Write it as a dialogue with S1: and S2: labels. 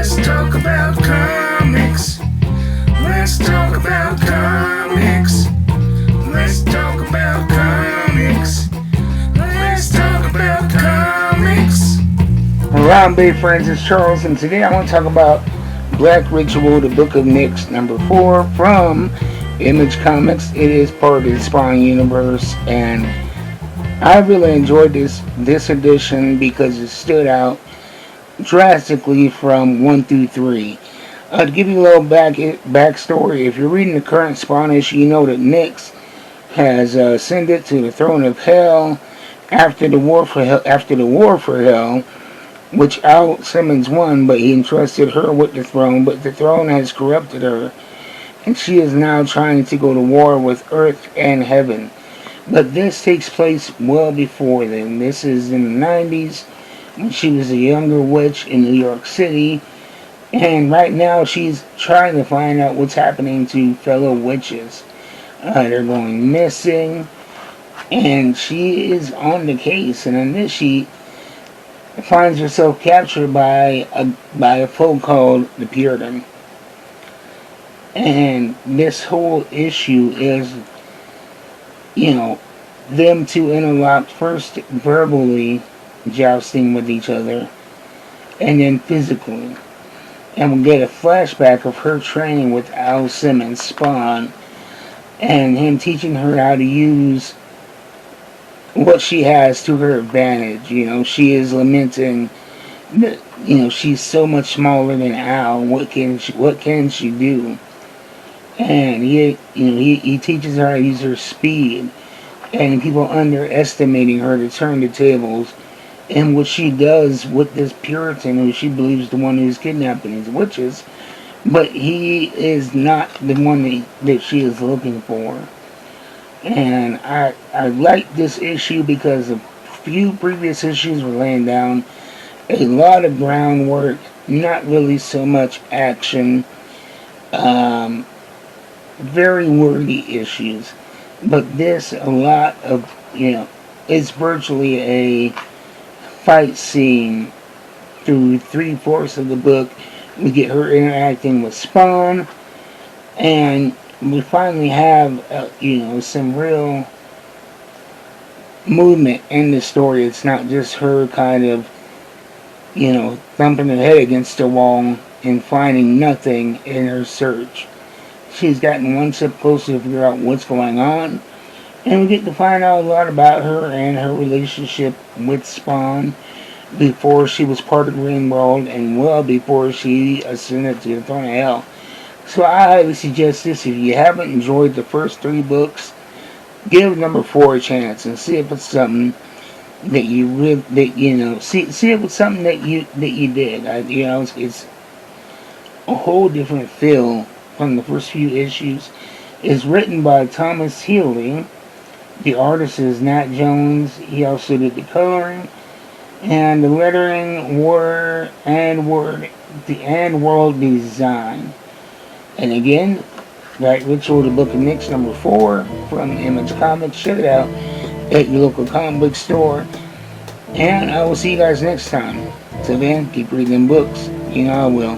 S1: Let's talk about comics. Let's talk about comics. Let's talk about comics. Let's talk about comics.
S2: Around Bay Friends, it's Charles, and today I want to talk about Black Ritual, the Book of Nyx, number 4 from Image Comics. It is part of the Spawn universe, and I really enjoyed this edition because it stood out drastically from 1 through 3. To give you a little backstory, if you're reading the current Spawn issue, you know that Nyx has ascended to the throne of Hell after the war for Hell, which Al Simmons won, but he entrusted her with the throne, but the throne has corrupted her, and she is now trying to go to war with Earth and Heaven. But this takes place well before then. This is in the 90s, when she was a younger witch in New York City, and right now she's trying to find out what's happening to fellow witches. They're going missing, and she is on the case, and in this she finds herself captured by a folk called the Puritan. And this whole issue is, them two interlocked, first verbally jousting with each other, and then physically. And we get a flashback of her training with Al Simmons, Spawn, and him teaching her how to use what she has to her advantage. She is lamenting that, she's so much smaller than Al. What can she do? And he teaches her how to use her speed, and people underestimating her to turn the tables. And what she does with this Puritan, who she believes is the one who's kidnapping these witches, but he is not the one that she is looking for. And I like this issue because a few previous issues were laying down a lot of groundwork, not really so much action, very wordy issues. But this, a lot of, it's virtually a fight scene through 3/4 of the book. We get her interacting with Spawn, and we finally have, some real movement in the story. It's not just her kind of, thumping her head against the wall and finding nothing in her search. She's gotten one step closer to figure out what's going on, and we get to find out a lot about her and her relationship with Spawn before she was part of the Green World, and well before she ascended to the throne of Hell. So I highly suggest this. If you haven't enjoyed the first 3 books, give number 4 a chance and see if it's something that you really, see if it's something that you did. It's a whole different feel from the first few issues. It's written by Thomas Healy. The artist is Nat Jones. He also did the coloring and the lettering, and world design. And again, Black Ritual, the Book of Nyx, number 4 from Image Comics. Check it out at your local comic book store. And I will see you guys next time. Till then, keep reading books. I will.